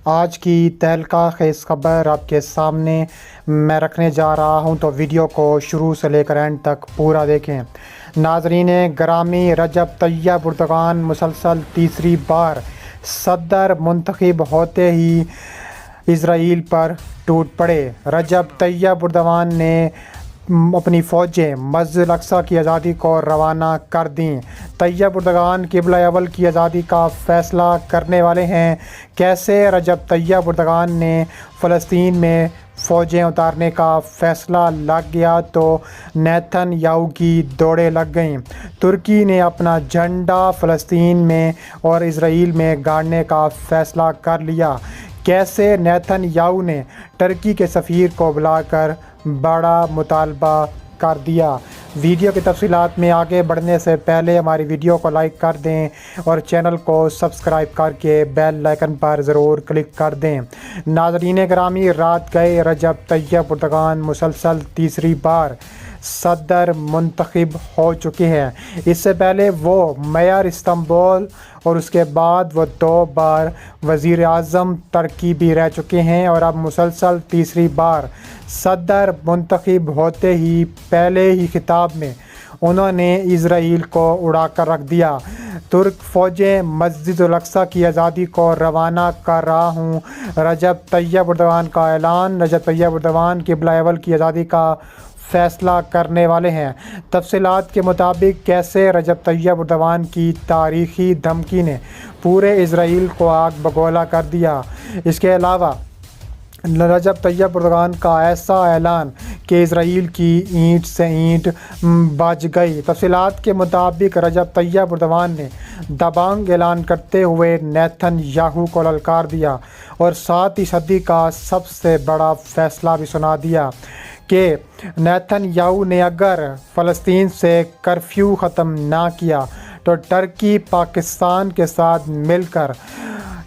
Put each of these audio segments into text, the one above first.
آج کی تہلکہ خیز خبر آپ کے سامنے میں رکھنے جا رہا ہوں، تو ویڈیو کو شروع سے لے کر اینڈ تک پورا دیکھیں۔ ناظرین گرامی، رجب طیب اردوغان مسلسل تیسری بار صدر منتخب ہوتے ہی اسرائیل پر ٹوٹ پڑے۔ رجب طیب اردوغان نے اپنی فوجیں مسجد الاقصیٰ کی آزادی کو روانہ کر دیں۔ طیب اردوغان قبلہ اول کی آزادی کا فیصلہ کرنے والے ہیں۔ کیسے رجب طیب اردوغان نے فلسطین میں فوجیں اتارنے کا فیصلہ لگ گیا تو نیتن یاہو کی دوڑیں لگ گئیں۔ ترکی نے اپنا جھنڈا فلسطین میں اور اسرائیل میں گاڑنے کا فیصلہ کر لیا۔ کیسے نیتن یاہو نے ترکی کے سفیر کو بلا کر بڑا مطالبہ کر دیا۔ ویڈیو کی تفصیلات میں آگے بڑھنے سے پہلے ہماری ویڈیو کو لائک کر دیں اور چینل کو سبسکرائب کر کے بیل آئیکن پر ضرور کلک کر دیں۔ ناظرین گرامی، رات گئے رجب طیب اردوغان مسلسل تیسری بار صدر منتخب ہو چکے ہیں۔ اس سے پہلے وہ میئر استنبول اور اس کے بعد وہ 2 بار وزیر اعظم ترکی بھی رہ چکے ہیں، اور اب مسلسل تیسری بار صدر منتخب ہوتے ہی پہلے ہی خطاب میں انہوں نے اسرائیل کو اڑا کر رکھ دیا۔ ترک فوجیں مسجد الاقصیٰ کی آزادی کو روانہ کر رہا ہوں، رجب طیب اردوغان کا اعلان۔ رجب طیب اردوغان قبلہ اول کی آزادی کا فیصلہ کرنے والے ہیں۔ تفصیلات کے مطابق کیسے رجب طیب اردوغان کی تاریخی دھمکی نے پورے اسرائیل کو آگ بگولا کر دیا۔ اس کے علاوہ رجب طیب اردوغان کا ایسا اعلان کہ اسرائیل کی اینٹ سے اینٹ بج گئی۔ تفصیلات کے مطابق رجب طیب اردوغان نے دبنگ اعلان کرتے ہوئے نیتن یاہو کو للکار دیا اور 7 صدی کا سب سے بڑا فیصلہ بھی سنا دیا کہ نیتن یاہو نے اگر فلسطین سے کرفیو ختم نہ کیا تو ترکی پاکستان کے ساتھ مل کر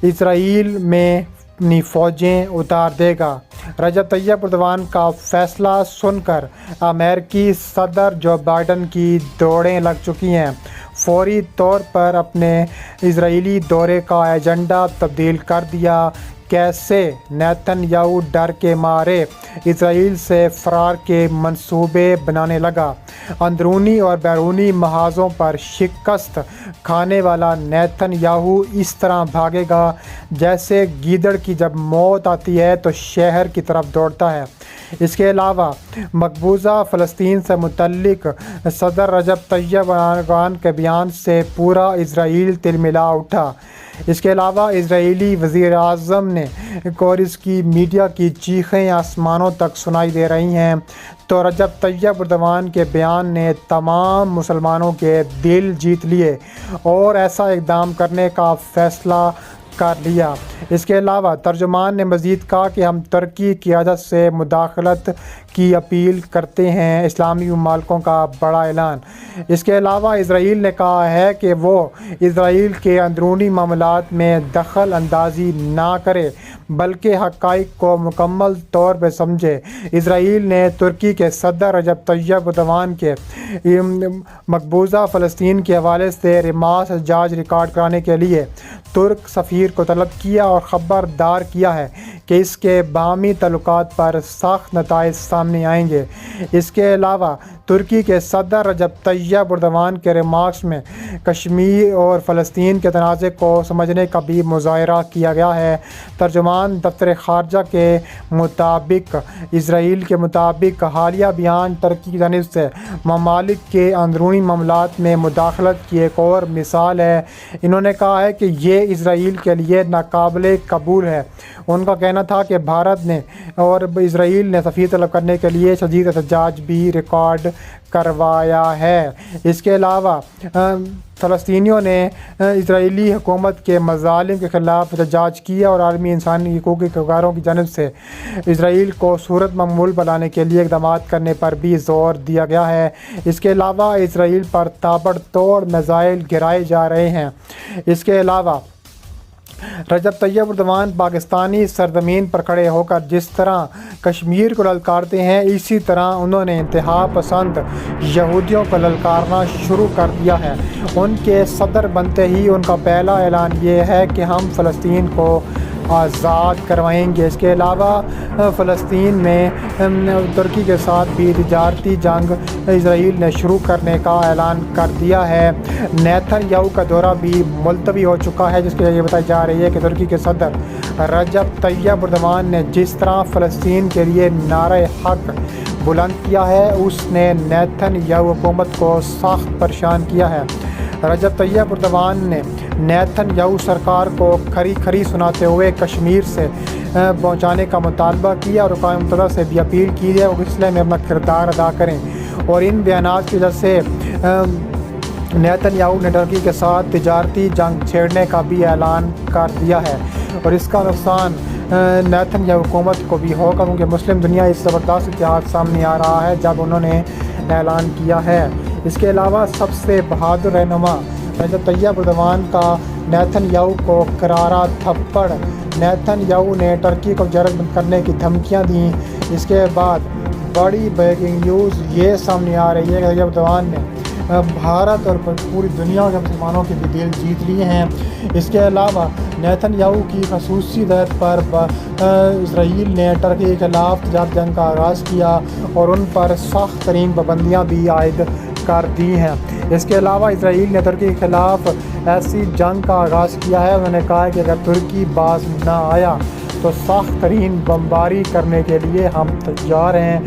اسرائیل میں اپنی فوجیں اتار دے گا۔ رجب طیب اردوغان کا فیصلہ سن کر امریکی صدر جو بائیڈن کی دوڑیں لگ چکی ہیں۔ فوری طور پر اپنے اسرائیلی دورے کا ایجنڈا تبدیل کر دیا۔ کیسے نیتن یاہو ڈر کے مارے اسرائیل سے فرار کے منصوبے بنانے لگا۔ اندرونی اور بیرونی محاذوں پر شکست کھانے والا نیتن یاہو اس طرح بھاگے گا جیسے گیدڑ کی جب موت آتی ہے تو شہر کی طرف دوڑتا ہے۔ اس کے علاوہ مقبوضہ فلسطین سے متعلق صدر رجب طیب اردوغان کے بیان سے پورا اسرائیل تلملا اٹھا۔ اس کے علاوہ اسرائیلی وزیر اعظم نے اور اس کی میڈیا کی چیخیں آسمانوں تک سنائی دے رہی ہیں، تو رجب طیب اردوغان کے بیان نے تمام مسلمانوں کے دل جیت لیے اور ایسا اقدام کرنے کا فیصلہ کر لیا۔ اس کے علاوہ ترجمان نے مزید کہا کہ ہم ترکی کی قیادت سے مداخلت کی اپیل کرتے ہیں۔ اسلامی ممالکوں کا بڑا اعلان۔ اس کے علاوہ اسرائیل نے کہا ہے کہ وہ اسرائیل کے اندرونی معاملات میں دخل اندازی نہ کرے بلکہ حقائق کو مکمل طور پر سمجھے۔ اسرائیل نے ترکی کے صدر رجب طیب اردوغان کے مقبوضہ فلسطین کے حوالے سے ریماس احتجاج ریکارڈ کرانے کے لیے ترک سفیر کو طلب کیا اور خبردار کیا ہے کہ اس کے باہمی تعلقات پر سخت نتائج سامنے آئیں گے۔ اس کے علاوہ ترکی کے صدر رجب طیب اردوغان کے ریمارکس میں کشمیر اور فلسطین کے تنازع کو سمجھنے کا بھی مظاہرہ کیا گیا ہے۔ ترجمان دفتر خارجہ کے مطابق اسرائیل کے مطابق حالیہ بیان ترکی کی جانب سے ممالک کے اندرونی معاملات میں مداخلت کی ایک اور مثال ہے۔ انہوں نے کہا ہے کہ یہ اسرائیل کے لیے ناقابل قبول ہے۔ ان کا کہنا تھا کہ بھارت نے اور اسرائیل نے سفیر طلب کرنے کے لیے شدید احتجاج بھی ریکارڈ کروایا ہے۔ اس کے علاوہ فلسطینیوں نے اسرائیلی حکومت کے مظالم کے خلاف احتجاج کیا اور عالمی انسانی حقوق کے کارکنوں کی جانب سے اسرائیل کو صورت معمول پر لانے کے لیے اقدامات کرنے پر بھی زور دیا گیا ہے۔ اس کے علاوہ اسرائیل پر تابڑ توڑ میزائل گرائے جا رہے ہیں۔ اس کے علاوہ رجب طیب اردوغان پاکستانی سرزمین پر کھڑے ہو کر جس طرح کشمیر کو للکارتے ہیں، اسی طرح انہوں نے انتہا پسند یہودیوں کو للکارنا شروع کر دیا ہے۔ ان کے صدر بنتے ہی ان کا پہلا اعلان یہ ہے کہ ہم فلسطین کو آزاد کروائیں گے۔ اس کے علاوہ فلسطین میں ترکی کے ساتھ بھی تجارتی جنگ اسرائیل نے شروع کرنے کا اعلان کر دیا ہے۔ نیتن یاہو کا دورہ بھی ملتوی ہو چکا ہے، جس کی وجہ یہ بتائی جا رہی ہے کہ ترکی کے صدر رجب طیب اردوان نے جس طرح فلسطین کے لیے نعرہ حق بلند کیا ہے، اس نے نیتن یاہو حکومت کو سخت پریشان کیا ہے۔ رجب طیب اردوان نے نیتن یاہو سرکار کو کھری کھری سناتے ہوئے کشمیر سے پہنچانے کا مطالبہ کیا اور اقوام متحدہ سے بھی اپیل کی ہے وہ اس سلسلے میں اپنا کردار ادا کریں، اور ان بیانات کی وجہ سے نیتن یاہو نے ترکی کے ساتھ تجارتی جنگ چھیڑنے کا بھی اعلان کر دیا ہے، اور اس کا نقصان نیتن یاہو حکومت کو بھی ہوگا، کیونکہ مسلم دنیا اس زبردست اتحاد سامنے آ رہا ہے جب انہوں نے اعلان کیا ہے۔ اس کے علاوہ سب سے بہادر رہنما رجب طیب اردوان کا نیتن یاہو کو کرارا تھپڑ۔ نیتن یاہو نے ترکی کو جرگ بند کرنے کی دھمکیاں دیں۔ اس کے بعد بڑی بریکنگ نیوز یہ سامنے آ رہی ہے کہ طیب اردوان نے بھارت اور پوری دنیا کے مسلمانوں کے بھی دل جیت لیے ہیں۔ اس کے علاوہ نیتن یاہو کی خصوصی ہدایت پر اسرائیل نے ترکی کے خلاف تجارتی جنگ کا آغاز کیا اور ان پر سخت ترین پابندیاں بھی عائد کر دی ہیں۔ اس کے علاوہ اسرائیل نے ترکی کے خلاف ایسی جنگ کا آغاز کیا ہے، انہوں نے کہا ہے کہ اگر ترکی باز نہ آیا تو سخت ترین بمباری کرنے کے لیے ہم تیار ہیں۔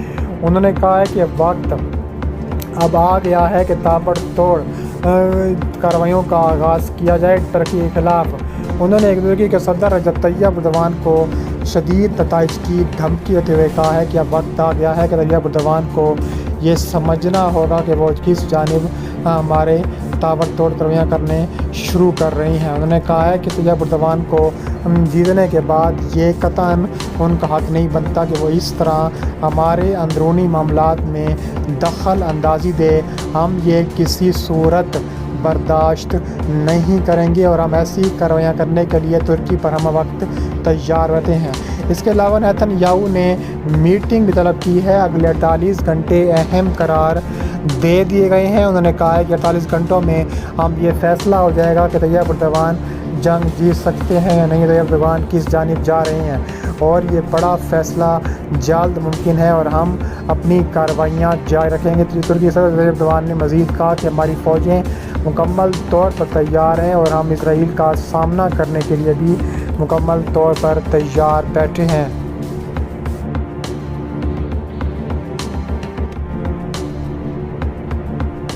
انہوں نے کہا ہے کہ وقت اب آ گیا ہے کہ تابڑ توڑ کارروائیوں کا آغاز کیا جائے ترکی کے خلاف۔ انہوں نے ترکی کے صدر رجب طیب اردوان کو شدید نتائج کی دھمکی دیتے ہوئے کہا ہے کہ اب وقت آ گیا ہے کہ طیب اردوان کو یہ سمجھنا ہوگا کہ وہ کس جانب ہمارے تابڑ توڑ کارروائیاں کرنے شروع کر رہی ہیں۔ انہوں نے کہا ہے کہ طیب اردوان کو جیتنے کے بعد یہ قطعاً ان کا حق نہیں بنتا کہ وہ اس طرح ہمارے اندرونی معاملات میں دخل اندازی دے۔ ہم یہ کسی صورت برداشت نہیں کریں گے اور ہم ایسی کارروائیاں کرنے کے لیے ترکی پر ہم وقت تیار رہتے ہیں۔ اس کے علاوہ نیتن یاہو نے میٹنگ بھی طلب کی ہے۔ اگلے 48 گھنٹے اہم قرار دے دیے گئے ہیں۔ انہوں نے کہا ہے کہ 48 گھنٹوں میں ہم یہ فیصلہ ہو جائے گا کہ طیب اردوان جنگ جیت سکتے ہیں یا نہیں، طیب اردوان کس جانب جا رہے ہیں، اور یہ بڑا فیصلہ جلد ممکن ہے اور ہم اپنی کارروائیاں جاری رکھیں گے۔ ترکی صدر طیب اردوان نے مزید کہا کہ ہماری فوجیں مکمل طور پر تیار ہیں اور ہم اسرائیل کا سامنا کرنے کے لیے بھی مکمل طور پر تیار بیٹھے ہیں۔